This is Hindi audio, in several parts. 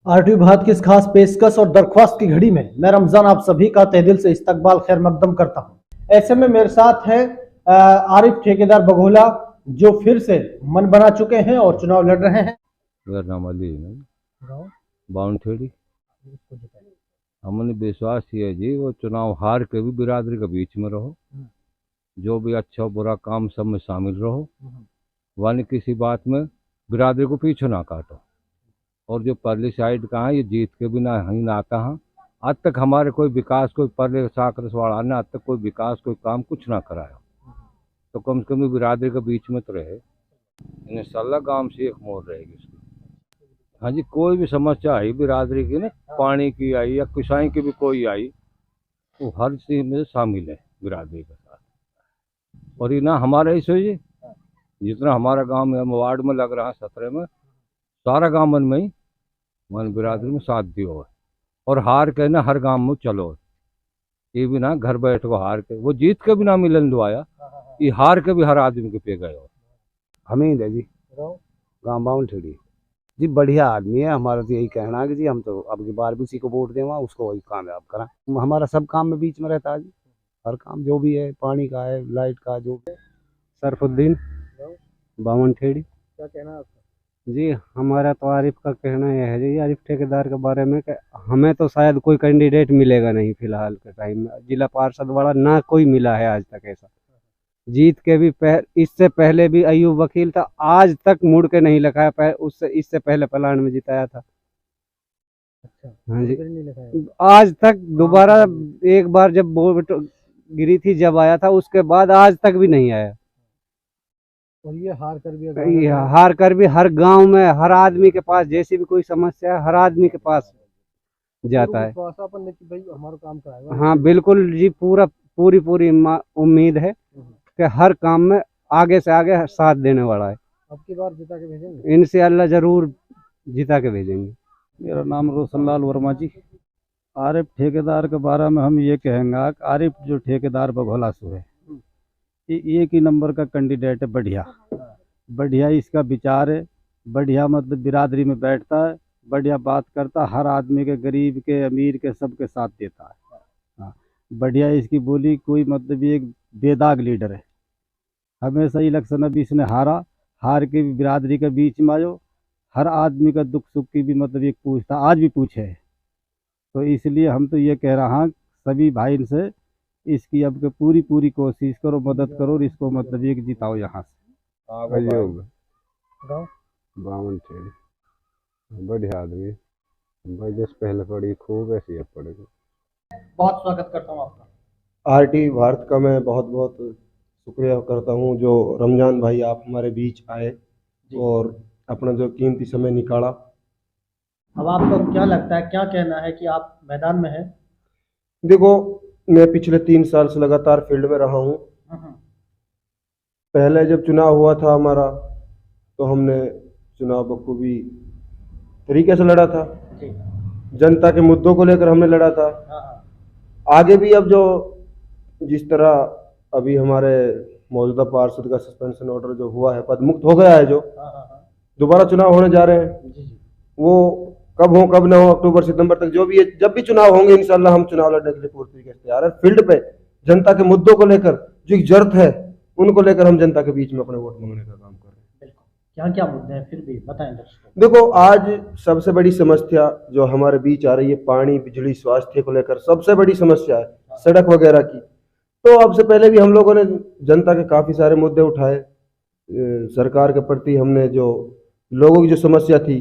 आरटीयू भारत की इस खास पेशकश और दरख्वास्त की घड़ी में मैं रमजान आप सभी का तहे दिल से इस्तकबाल खैर मकदम करता हूं। ऐसे में मेरे साथ है आरिफ ठेकेदार बघोला, जो फिर से मन बना चुके हैं और चुनाव लड़ रहे हैं। मेरा नाम अली है, बाउंड हमने विश्वास किया जी, वो चुनाव हार के भी बिरादरी के बीच में रहो, जो भी अच्छा बुरा काम सब में शामिल रहो, वानी किसी बात में बिरादरी को पीछे ना काटो। और जो परली साइड का है, ये जीत के भी ना ही ना कहा, आज तक हमारे कोई विकास, कोई परले साकरस वाला ने आज तक कोई विकास कोई काम कुछ ना कराया, तो कम से कम बिरादरी के बीच में तो रहे। इंशाल्लाह गांव से एक मोड़ रहेगी उसकी। हाँ जी, कोई भी समस्या आई बिरादरी की ना, पानी की आई या किसाई की भी कोई आई, तो हर चीज में शामिल है बिरादरी के साथ। और ये ना हमारे ऐसे जी, जितना हमारा गांव में वार्ड में लग रहा है 17 में, सारा गांव मन में ही मन बिरादरी में साथ दियो है। और हार के ना हर गांव में चलो, ये भी ना घर बैठ को हार के, वो जीत के भी ना मिलन दो आया, ये हार के भी हर आदमी के पे गए। हमीद है जी, गाँव बाउंड जी, बढ़िया आदमी है। हमारा तो यही कहना है कि जी हम तो अब की बार भी उसी को वोट देंगे, उसको वही कामयाब करा। हमारा सब काम में बीच में रहता है जी, हर काम जो भी है, पानी का है, लाइट का, जो भी। सरफुद्दीन बावन ठेड़ी। क्या कहना है आपका? जी, हमारा तो आरिफ का कहना यह है जी, आरिफ ठेकेदार के बारे में कि हमें तो शायद कोई कैंडिडेट मिलेगा नहीं फिलहाल के टाइम में, जिला पार्षद वाला ना कोई मिला है आज तक ऐसा। जीत के भी इससे पहले भी अयूब वकील था, आज तक मुड़ के नहीं लगाया, उससे इससे पहले प्लान में जिताया था। अच्छा, हाँ जी, नहीं लिखा आज तक दोबारा एक बार जब वोट गिरी थी जब आया था, उसके बाद आज तक भी नहीं आया। और ये हार कर भी हर गांव में, हर आदमी के पास जैसी भी कोई समस्या है, हर आदमी के पास जाता है। भाई हमारा काम कराएगा। हाँ बिल्कुल जी, पूरी उम्मीद है कि हर काम में आगे से आगे साथ देने वाला है। अब की बार जिता के भेजेंगे इंशाअल्लाह, जरूर जिता के भेजेंगे। मेरा नाम रोशनलाल वर्मा जी। आरिफ ठेकेदार के बारे में हम ये कहेंगे कि आरिफ जो ठेकेदार बघोला सो है, ये एक ही नंबर का कैंडिडेट है। बढ़िया इसका विचार है, बढ़िया मतलब बिरादरी में बैठता है, बढ़िया बात करता, हर आदमी के, गरीब के, अमीर के, सबके साथ देता है। हाँ, बढ़िया इसकी बोली, कोई मतलब एक बेदाग लीडर है। हमेशा इलेक्शन अभी इसने हार के भी बिरादरी के बीच में आयो, हर आदमी का दुख सुख की भी मतलब एक पूछता, आज भी पूछे। तो इसलिए हम तो ये कह रहा सभी भाई से, इसकी अब के पूरी कोशिश करो, मदद करो और इसको मतलब एक जिताओ यहाँ से। बावन ठेड़ी बढ़िया आदमी, जैसे पहले पड़ी खूब ऐसे अब पड़ेगी। बहुत स्वागत करता हूँ आपका। आरटीयू भारत का मैं बहुत बहुत शुक्रिया करता हूँ, जो रमजान भाई आप हमारे बीच आए और अपना जो कीमती समय निकाला। अब आपको क्या लगता है, क्या कहना है कि आप मैदान में हैं? देखो, मैं पिछले 3 साल से लगातार फील्ड में रहा हूँ। पहले जब चुनाव हुआ था हमारा, तो हमने चुनाव बखूबी तरीके से लड़ा था, जनता के मुद्दों को लेकर हमने लड़ा था। आगे भी अब जो जिस तरह अभी हमारे मौजूदा पार्षद का सस्पेंशन ऑर्डर जो हुआ है, पद मुक्त हो गया है, जो दोबारा चुनाव होने जा रहे हैं, वो कब हो कब ना हो, अक्टूबर सितंबर तक जो भी है, जब भी चुनाव होंगे इंशाल्लाह हम चुनाव लड़ने के लिए पूरी तरीके से तैयार है। फील्ड पे जनता के मुद्दों को लेकर जो एक जरूरत है, उनको लेकर हम जनता के बीच में अपने वोट मांगने का काम कर रहे हैं। क्या क्या मुद्दे हैं फिर भी बताएं दर्शकों। देखो, आज सबसे बड़ी समस्या जो हमारे बीच आ रही है, पानी, बिजली, स्वास्थ्य को लेकर सबसे बड़ी समस्या है, सड़क वगैरह की। तो अब से पहले भी हम लोगों ने जनता के काफी सारे मुद्दे उठाए, सरकार के प्रति हमने जो लोगों की जो समस्या थी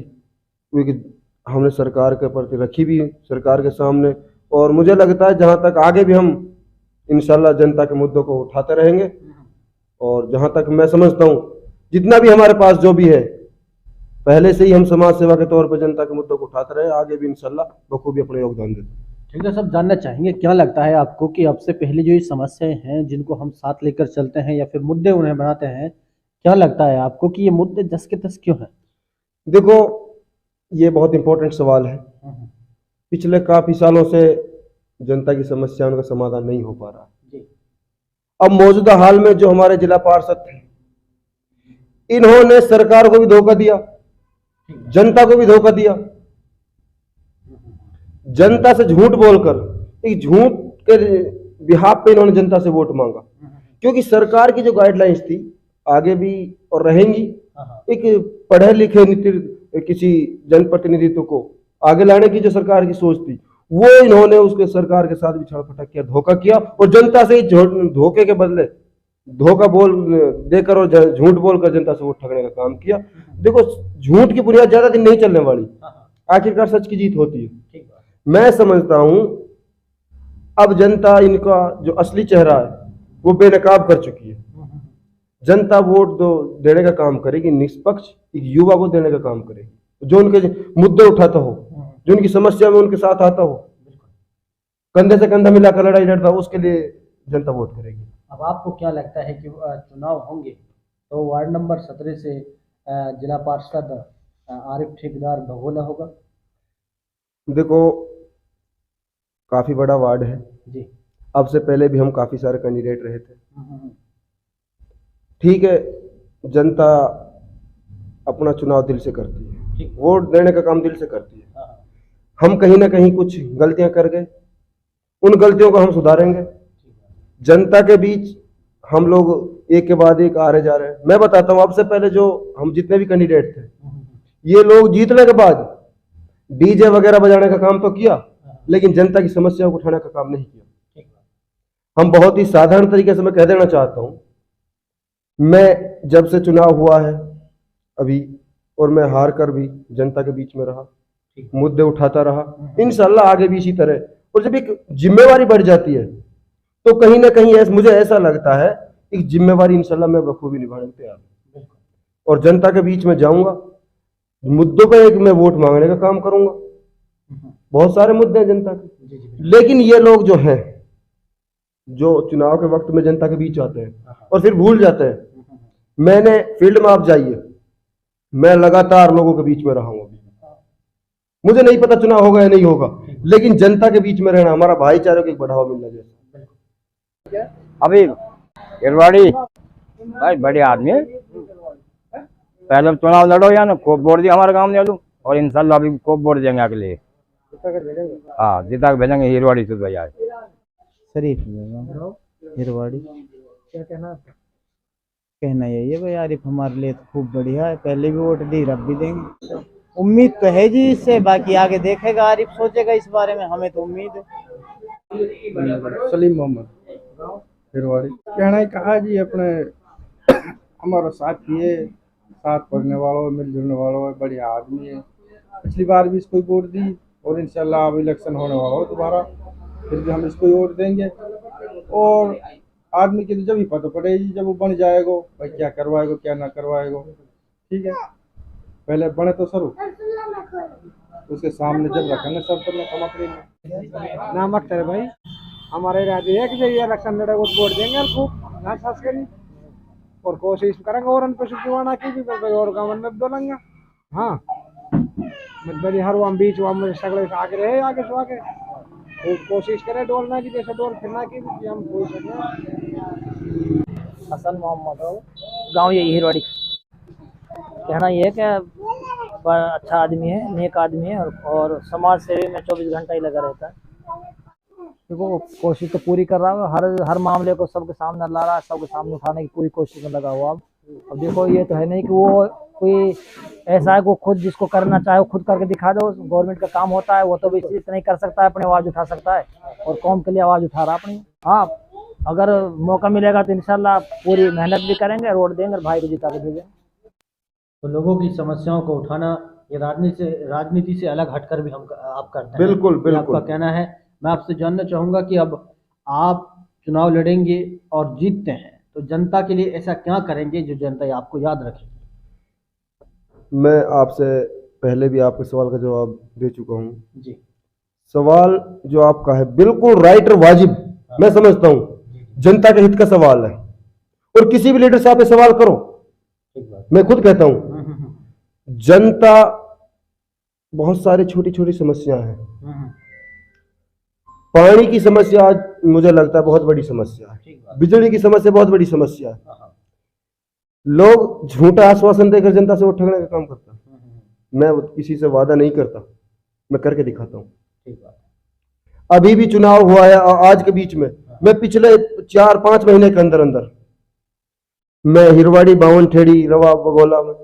हमने सरकार के प्रति रखी भी सरकार के सामने। और मुझे लगता है जहां तक आगे भी हम इंशाल्लाह जनता के मुद्दों को उठाते रहेंगे। और जहां तक मैं समझता हूं, जितना भी हमारे पास जो भी है, पहले से ही हम समाज सेवा के तौर पर जनता के मुद्दों को उठाते रहे, आगे भी इंशाल्लाह बखूबी अपना योगदान देते। ठीक है, सब जानना चाहेंगे क्या लगता है आपको कि अब से पहले जो ये समस्याएं हैं जिनको हम साथ लेकर चलते हैं या फिर मुद्दे उन्हें बनाते हैं, क्या लगता है आपको कि ये मुद्दे दस के दस क्यों हैं? देखो, ये बहुत इंपॉर्टेंट सवाल है। पिछले काफी सालों से जनता की समस्याओं का समाधान नहीं हो पा रहा। अब मौजूदा हाल में जो हमारे जिला पार्षद थे, इन्होंने सरकार को भी धोखा दिया, जनता को भी धोखा दिया। जनता से झूठ बोलकर एक झूठ के बिहाफ पे इन्होंने जनता से वोट मांगा, क्योंकि सरकार की जो गाइडलाइंस थी आगे भी और रहेंगी, एक पढ़े लिखे किसी जनप्रतिनिधित्व को आगे लाने की जो सरकार की सोच थी, वो इन्होंने उसके सरकार के साथ भी छड़फटा किया, धोखा किया और जनता से धोखे के बदले धोखा बोल देकर और झूठ बोलकर जनता से वोट ठगने का काम किया। देखो, झूठ की बुनियाद ज्यादा दिन नहीं चलने वाली, आखिरकार सच की जीत होती है। मैं समझता हूं अब जनता इनका जो असली चेहरा है वो बेनकाब कर चुकी है। जनता वोट देने का काम करेगी, निष्पक्ष एक युवा को देने का काम करेगी, जो उनके मुद्दे उठाता हो, जो उनकी समस्या में उनके साथ आता हो, कंधे से कंधा मिलाकर लड़ाई लड़ता हो, उसके लिए जनता वोट करेगी। अब आपको क्या लगता है कि चुनाव होंगे तो वार्ड नंबर 17 से जिला पार्षद आरिफ ठेकेदार भगोला होगा? देखो, काफी बड़ा वार्ड है जी। अब से पहले भी हम काफी सारे कैंडिडेट रहे थे। ठीक है, जनता अपना चुनाव दिल से करती है, वोट देने का काम दिल से करती है। हम कहीं ना कहीं कुछ गलतियां कर गए, उन गलतियों को हम सुधारेंगे। जनता के बीच हम लोग एक के बाद एक आ रहे जा रहे हैं। मैं बताता हूं, अब से पहले जो हम जितने भी कैंडिडेट थे, ये लोग जीतने के बाद डीजे वगैरह बजाने का काम तो किया, लेकिन जनता की समस्याओं को उठाने का काम नहीं किया। हम बहुत ही साधारण तरीके से मैं कह देना चाहता हूं, मैं जब से चुनाव हुआ है अभी, और मैं हार कर भी जनता के बीच में रहा, मुद्दे उठाता रहा, इंशाल्लाह आगे भी इसी तरह। और जब एक जिम्मेवारी बढ़ जाती है तो कहीं ना कहीं मुझे ऐसा लगता है एक जिम्मेवारी इंशाल्लाह मैं बखूबी निभाने को तैयार हूं, और जनता के बीच में जाऊंगा, मुद्दों पे एक मैं वोट मांगने का काम करूंगा। बहुत सारे मुद्दे हैं जनता के, लेकिन ये लोग जो हैं, जो चुनाव के वक्त में जनता के बीच आते हैं और फिर भूल जाते हैं। मैंने फील्ड में आप जाइए, मैं लगातार लोगों के बीच में रहा हूं। मुझे नहीं पता चुनाव होगा या नहीं होगा, लेकिन जनता के बीच में रहना हमारा भाईचारे को एक बढ़ावा मिलना चाहिए। अभी हिरवाड़ी भाई बड़े आदमी है, पहले चुनाव लड़ो या ना खूब वोट दिया हमारे गांव में लड़ू, और इंशाल्लाह अभी खूब वोट देंगे अगले। हाँ, जिता के भेजेंगे हिरवाड़ी से भैया। शरीफ हिरवाड़ी। क्या कहना? कहना यही है भाई, आरिफ हमारे लिए तो खूब बढ़िया है, पहले भी वोट दी, अब भी देंगे। उम्मीद तो है जी इससे, बाकी आगे देखेगा, आरिफ सोचेगा इस बारे में, हमें तो उम्मीद है। सलीम मोहम्मद हिरवाड़ी। कहना ही कहा जी, अपने हमारा साथी है, साथ पढ़ने वालों, मिलजुलने वालों है, बढ़िया आदमी है। पिछली बार भी इसको वोट दी, और इंशाल्लाह अब इलेक्शन होने वाला हो दोबारा, फिर भी हम इसको वोट देंगे। और आदमी की तो जब ही पता पड़ेगी जब वो बन जाएगा, भाई क्या करवाएगा क्या ना करवाएगा। ठीक है, पहले बने तो सरू, उसके सामने जब रखेंगे सब तो मैं करेंगे। नाम अख्तर है भाई, हमारे इरादे है कि जब ये इलेक्शन लड़ेगा तो वोट देंगे खूब ना खास करी, और कोशिश करेंगे और उन पर दिवाना की भी और गवन में बोलेंगे। हाँ, बड़ी हर वहाँ बीच वहाँ मुझे सगड़े से आगे रहे, आगे से आगे खूब कोशिश करें डोलना की, जैसे डोल फिरना की भी हम कोशिश करें। हसन मोहम्मद, गांव यही हिरवाड़ी। कहना ये है कि अच्छा आदमी है, नेक आदमी है, और समाज सेवी में 24 घंटा ही लगा रहता है। देखो, कोशिश तो पूरी कर रहा है, हर मामले को सबके सामने ला रहा है, सबके सामने उठाने की पूरी कोशिश में लगा हुआ। अब देखो, ये तो है नहीं कि वो कोई ऐसा है वो खुद जिसको करना चाहे वो खुद करके दिखा दो, गवर्नमेंट का काम होता है, वो तो भी इतना ही कर सकता है, अपनी आवाज़ उठा सकता है, और कौम के लिए आवाज़ उठा रहा अपनी। हाँ, अगर मौका मिलेगा तो इंशाल्लाह पूरी मेहनत भी करेंगे, वोट देंगे और भाई को जिता के भेजेंगे। तो लोगों की समस्याओं को उठाना ये राजनीति से अलग हटकर भी हम आप करते हैं। बिल्कुल बिल्कुल, आपका कहना है। मैं आपसे जानना चाहूंगा कि अब आप चुनाव लड़ेंगे और जीतते हैं तो जनता के लिए ऐसा क्या करेंगे जो जनता आपको याद रखेगी? मैं आपसे पहले भी आपके सवाल का जवाब दे चुका हूँ जी। सवाल जो आपका है बिल्कुल राइट और वाजिब, मैं समझता हूँ जनता के हित का सवाल है, और किसी भी लीडर से आप ये सवाल करो, मैं खुद कहता हूँ जनता बहुत सारी छोटी छोटी समस्या है। पानी की समस्या आज मुझे लगता है बहुत बड़ी समस्या है, बिजली की समस्या बहुत बड़ी समस्या है। लोग झूठा आश्वासन देकर जनता से वोट ठगने का काम करता है। मैं किसी से वादा नहीं करता, मैं करके दिखाता हूँ। अभी भी चुनाव हुआ है आज के बीच में, मैं पिछले 4-5 महीने के अंदर अंदर मैं हिरवाड़ी, बावनखेड़ी, रवा, बगोला में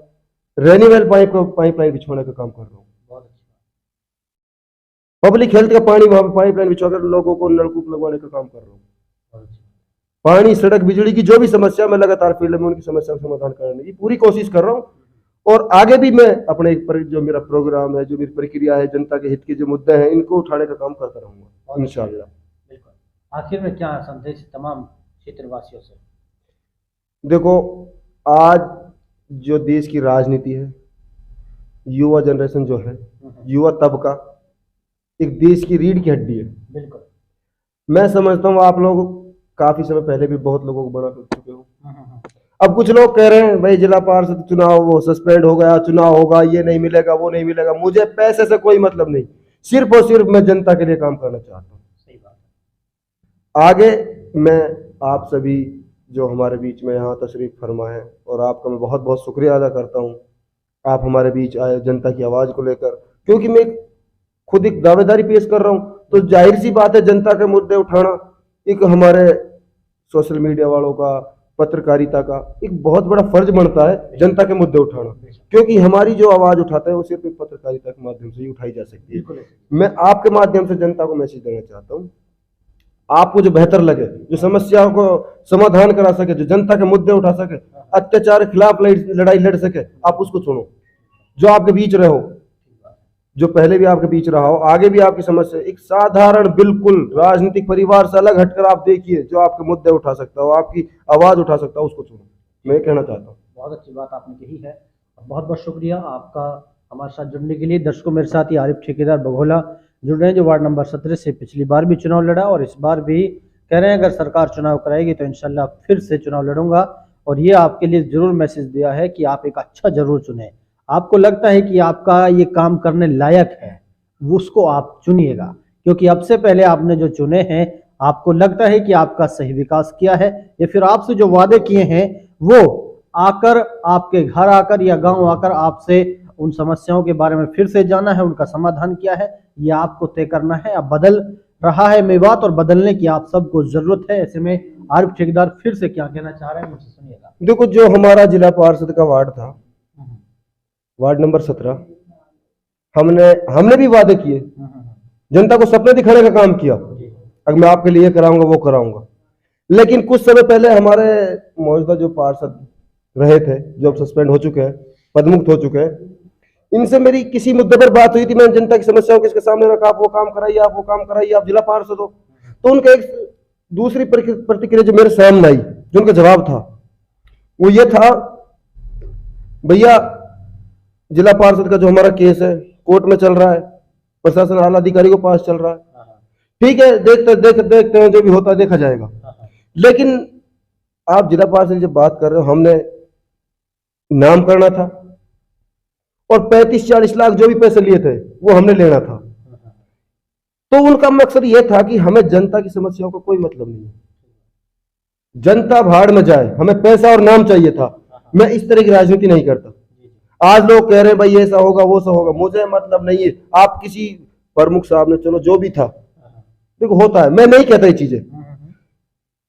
रेन्यूएबल पाइपलाइन बिछवाने का काम कर रहा हूँ। पब्लिक हेल्थ का पानी वहां पर पाइपलाइन बिछवाकर लोगों को नलकूप लगवाने का काम कर रहा हूँ। पानी, सड़क, बिजली की जो भी समस्या, मैं लगातार फील्ड में उनकी समस्या का समाधान करने की पूरी कोशिश कर रहा हूँ। और आगे भी मैं अपने जो मेरा प्रोग्राम है, जो मेरी प्रक्रिया है, जनता के हित के जो मुद्दे हैं, इनको उठाने का काम करता रहूंगा इंशाल्लाह। आखिर में क्या संदेश तमाम क्षेत्रवासियों से? देखो, आज जो देश की राजनीति है, युवा जनरेशन जो है, युवा तबका एक देश की रीढ़ की हड्डी है। बिल्कुल, मैं समझता हूँ आप लोग काफी समय पहले भी बहुत लोगों को बना कर चुके हो। अब कुछ लोग कह रहे हैं भाई जिला पार्षद चुनाव वो सस्पेंड हो गया, चुनाव होगा, ये नहीं मिलेगा, वो नहीं मिलेगा। मुझे पैसे से कोई मतलब नहीं, सिर्फ और सिर्फ मैं जनता के लिए काम करना चाहता हूँ। सही बात है। आगे मैं आप सभी जो हमारे बीच में यहाँ तशरीफ फरमा है, और आपका मैं बहुत बहुत शुक्रिया अदा करता हूँ। आप हमारे बीच आए जनता की आवाज को लेकर, क्योंकि मैं खुद एक दावेदारी पेश कर रहा हूँ, तो जाहिर सी बात है जनता के मुद्दे उठाना एक हमारे सोशल मीडिया वालों का, पत्रकारिता का एक बहुत बड़ा फर्ज बनता है, जनता के मुद्दे उठाना। क्योंकि हमारी जो आवाज उठाते हैं वो सिर्फ एक पत्रकारिता के माध्यम से ही उठाई जा सकती है। मैं आपके माध्यम से जनता को मैसेज देना चाहता हूँ, आपको जो बेहतर लगे, जो समस्याओं को समाधान करा सके, जो जनता के मुद्दे उठा सके, अत्याचार के खिलाफ लड़ाई लड़ सके, आप उसको चुनो। जो आपके बीच रहे हो, जो पहले भी आपके बीच रहा हो, आगे भी आपकी समस्या, एक साधारण बिल्कुल राजनीतिक परिवार से अलग हटकर आप देखिए, जो आपके मुद्दे उठा सकता हो, आपकी आवाज उठा सकता हो, उसको चुनो। मैं कहना चाहता हूँ। बहुत अच्छी बात आपने कही है, बहुत बहुत शुक्रिया आपका हमारे साथ जुड़ने के लिए। दर्शकों, मेरे साथ ही आरिफ ठेकेदार बघोला जुड़ रहे हैं, जो वार्ड नंबर 17 से पिछली बार भी चुनाव लड़ा और इस बार भी कह रहे हैं अगर सरकार चुनाव कराएगी तो इंशाल्लाह फिर से चुनाव लड़ूंगा। और ये आपके लिए जरूर मैसेज दिया है कि आप एक अच्छा जरूर चुने। आपको लगता है कि आपका ये काम करने लायक है, उसको आप चुनिएगा, क्योंकि अब से पहले आपने जो चुने हैं, आपको लगता है कि आपका सही विकास किया है, या फिर आपसे जो वादे किए हैं वो आकर आपके घर आकर या गांव आकर आपसे उन समस्याओं के बारे में फिर से जाना है, उनका समाधान किया है, ये आपको तय करना है। अब बदल रहा है मेवात और बदलने की आप सबको जरूरत है। ऐसे में आरिफ ठेकेदार फिर से क्या कहना चाह रहे हैं, मुझसे सुनिएगा। देखो, जो हमारा जिला पार्षद का वार्ड था, वार्ड नंबर 17, हमने भी वादे किए, जनता को सपने दिखाने का काम किया, अगर मैं आपके लिए कराऊंगा वो कराऊंगा। लेकिन कुछ समय पहले हमारे मौजूदा जो पार्षद रहे थे, जो अब सस्पेंड हो चुके हैं, पदमुक्त हो चुके हैं, इनसे मेरी किसी मुद्दे पर बात हुई थी, मैंने जनता की समस्याओं को इसके सामने रखा, आप वो काम कराइए, आप वो काम कराइए, आप जिला पार्षद हो। तो उनका एक दूसरी प्रतिक्रिया जो मेरे सामने आई, जो उनका जवाब था, वो ये था, भैया जिला पार्षद का जो हमारा केस है कोर्ट में चल रहा है, प्रशासन आला अधिकारी के पास चल रहा है, ठीक है, देखते हैं, जो भी होता है देखा जाएगा। लेकिन आप जिला पार्षद जब बात कर रहे हो, हमने नाम करना था और 35-40 लाख जो भी पैसे लिए थे वो हमने लेना था। तो उनका मकसद यह था कि हमें जनता की समस्याओं का कोई मतलब नहीं है, जनता भाड़ में जाए, हमें पैसा और नाम चाहिए था। मैं इस तरह की राजनीति नहीं करता। आज लोग कह रहे हैं भाई ऐसा होगा वो सा होगा, मुझे मतलब नहीं है। आप किसी प्रमुख साहब ने, चलो जो भी था, देखो होता है, मैं नहीं कहता ये चीजें।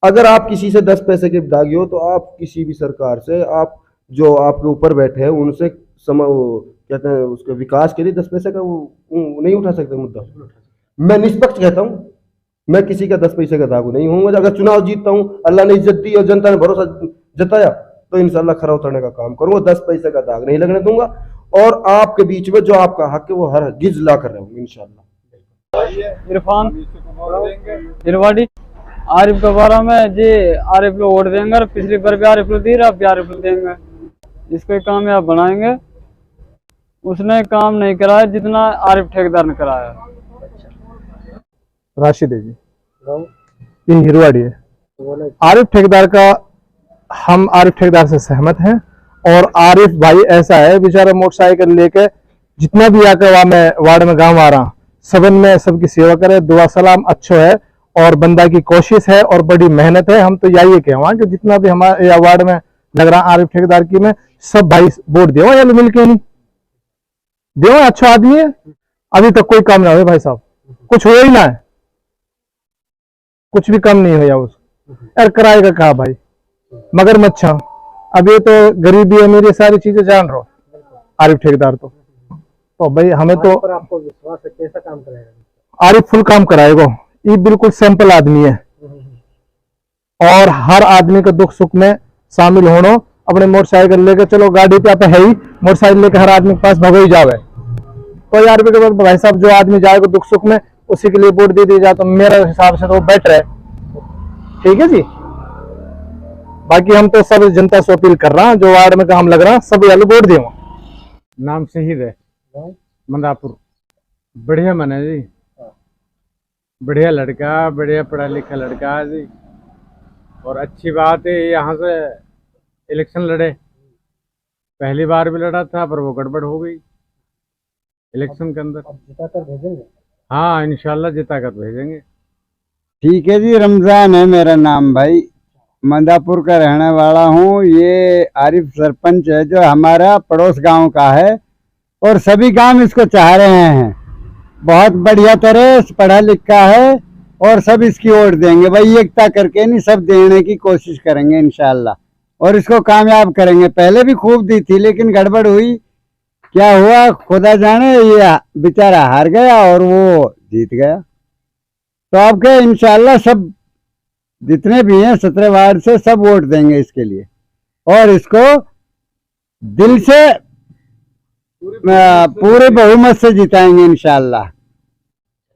अगर आप किसी से 10 पैसे के दागी हो तो आप किसी भी सरकार से, आप जो आपके ऊपर बैठे हैं उनसे कहते हैं उसके विकास के लिए 10 पैसे का वो नहीं उठा सकते मुद्दा। मैं निष्पक्ष कहता हूँ, मैं किसी का 10 पैसे का दागू नहीं हूँ। अगर चुनाव जीतता हूँ, अल्लाह ने इज्जत दी और जनता ने भरोसा जताया, तो इंशाल्लाह खरा उतरने का काम करूंगा, 10 पैसे का दाग नहीं लगने दूंगा और आपके बीच में जो आपका हक है वो हर गिज ला कर रहूंगा इंशाल्लाह। इरफान हिरवाड़ी, आरिफ के बारे में जी, आरिफ लोग वोट देंगे और पिछली बार भी आरिफ लोग दी, अब भी आरिफ लोग देंगे, इसको कामयाब बनाएंगे। उसने काम नहीं कराया जितना आरिफ ठेकेदार ने कराया। राशिद है जी, ये हिरवाड़ी है। आरिफ ठेकेदार का, हम आरिफ ठेकेदार से सहमत हैं। और आरिफ भाई ऐसा है, बेचारा मोटरसाइकिल लेके जितना भी आकर वहां मैं वार्ड में गांव आ रहा, सबन में सबकी सेवा करे, दुआ सलाम अच्छो है और बंदा की कोशिश है और बड़ी मेहनत है। हम तो यही कहें कि जितना भी हमारे वार्ड में लग रहा आरिफ ठेकेदार की में सब भाई वोट देव या मिल के नहीं देव, अच्छा आदमी है। अभी तक कोई काम ना हो भाई साहब, कुछ हो ही ना है, कुछ भी कम नहीं होया उसको। यार किराए का कहा भाई, मगर मच्छा अब ये तो गरीबी अमीरी सारी चीजें जान रहा आरिफ ठेकेदार तो भाई हमें तो पर आपको विश्वास है, कैसा काम करेगा? आरिफ फुल काम कराएगा। ये बिल्कुल सिंपल आदमी है और हर आदमी के दुख सुख में शामिल होना। अपने मोटरसाइकिल लेकर चलो, गाड़ी पे आप है ही, मोटरसाइकिल लेकर हर आदमी के पास भगो ही जावे। तो यार भाई साहब जो आदमी जाएगा दुख सुख में उसी के लिए वोट दे दी जाए तो मेरे हिसाब से तो बेटर है। ठीक है जी, बाकी हम तो सब जनता से अपील कर रहा हैं, जो वार्ड में काम लग रहा है सब वाले वोट देंगे। नाम शहीद है मंदापुर, बढ़िया मन है जी, बढ़िया लड़का, बढ़िया पढ़ा लिखा लड़का है जी। और अच्छी बात है यहाँ से इलेक्शन लड़े, पहली बार भी लड़ा था पर वो गड़बड़ हो गई इलेक्शन के अंदर। जिता कर भेजेंगे? हाँ इंशाल्लाह जिता कर भेजेंगे। ठीक है जी, रमजान है मेरा नाम भाई, मंदापुर का रहने वाला हूँ। ये आरिफ सरपंच है जो हमारा पड़ोस गांव का है और सभी गांव इसको चाह रहे हैं। बहुत बढ़िया तरह पढ़ा लिखा है और सब इसकी वोट देंगे भाई, एकता करके नहीं सब देने की कोशिश करेंगे इंशाल्लाह और इसको कामयाब करेंगे। पहले भी खूब दी थी लेकिन गड़बड़ हुई, क्या हुआ खुदा जाने, ये बेचारा हार गया और वो जीत गया। तो अब क्या इंशाल्लाह सब जितने भी हैं 17 वार्ड से सब वोट देंगे इसके लिए और इसको दिल से पूरे बहुमत से जिताएंगे इंशाल्लाह।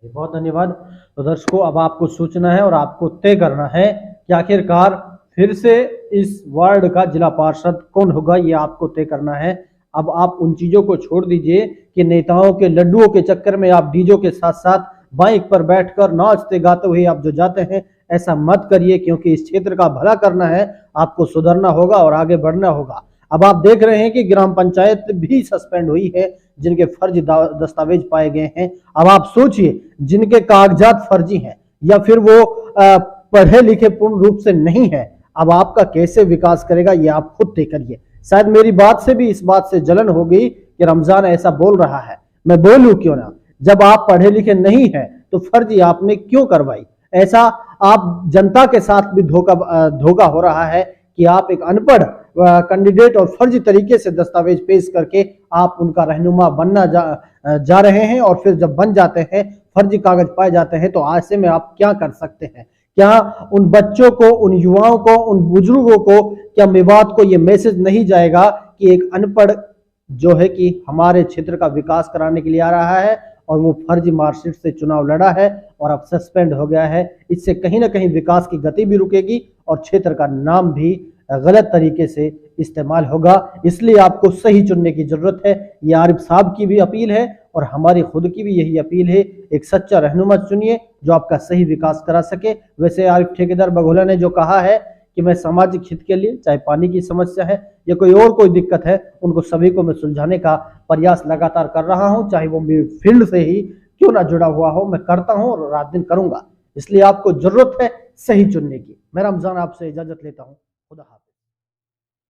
बहुत धन्यवाद। तो दर्शकों, अब आपको सोचना है और आपको तय करना है कि आखिरकार फिर से इस वार्ड का जिला पार्षद कौन होगा, ये आपको तय करना है। अब आप उन चीजों को छोड़ दीजिए कि नेताओं के लड्डुओं के चक्कर में आप डीजो के साथ साथ बाइक पर बैठकर नाचते गाते हुए आप जो जाते हैं, ऐसा मत करिए, क्योंकि इस क्षेत्र का भला करना है, आपको सुधरना होगा और आगे बढ़ना होगा। अब आप देख रहे हैं कि ग्राम पंचायत भी सस्पेंड हुई है जिनके फर्जी दस्तावेज पाए गए हैं। अब आप सोचिए, जिनके कागजात फर्जी हैं या फिर वो पढ़े लिखे पूर्ण रूप से नहीं है, अब आपका कैसे विकास करेगा, ये आप खुद तय करिए। शायद मेरी बात से भी इस बात से जलन हो गई कि रमजान ऐसा बोल रहा है, मैं बोलूं क्यों ना। जब आप पढ़े लिखे नहीं हैं तो फर्जी आपने क्यों करवाई? ऐसा आप जनता के साथ भी धोखा हो रहा है कि आप एक अनपढ़ कैंडिडेट और फर्जी तरीके से दस्तावेज पेश करके आप उनका रहनुमा बनना जा रहे हैं और फिर जब बन जाते हैं, फर्जी कागज पाए जाते हैं, तो ऐसे में आप क्या कर सकते हैं? क्या उन बच्चों को, उन युवाओं को, उन बुजुर्गों को, क्या मेवात को ये मैसेज नहीं जाएगा कि एक अनपढ़ जो है कि हमारे क्षेत्र का विकास कराने के लिए आ रहा है और वो फर्जी मार्कशीट से चुनाव लड़ा है और अब सस्पेंड हो गया है? इससे कहीं ना कहीं विकास की गति भी रुकेगी और क्षेत्र का नाम भी गलत तरीके से इस्तेमाल होगा। इसलिए आपको सही चुनने की जरूरत है। ये आरिफ साहब की भी अपील है और हमारी खुद की भी यही अपील है, एक सच्चा रहनुमा चुनिए जो आपका सही विकास करा सके। वैसे आरिफ ठेकेदार बघोला ने जो कहा है कि मैं सामाजिक हित के लिए, चाहे पानी की समस्या है या कोई दिक्कत है, उनको सभी को मैं सुलझाने का प्रयास लगातार कर रहा हूं, चाहे वो मेरी फील्ड से ही क्यों ना जुड़ा हुआ हो, मैं करता हूं और रात दिन करूंगा। इसलिए आपको जरूरत है सही चुनने की। मैं रमजान आपसे इजाजत लेता हूं। खुदा हाफिज़।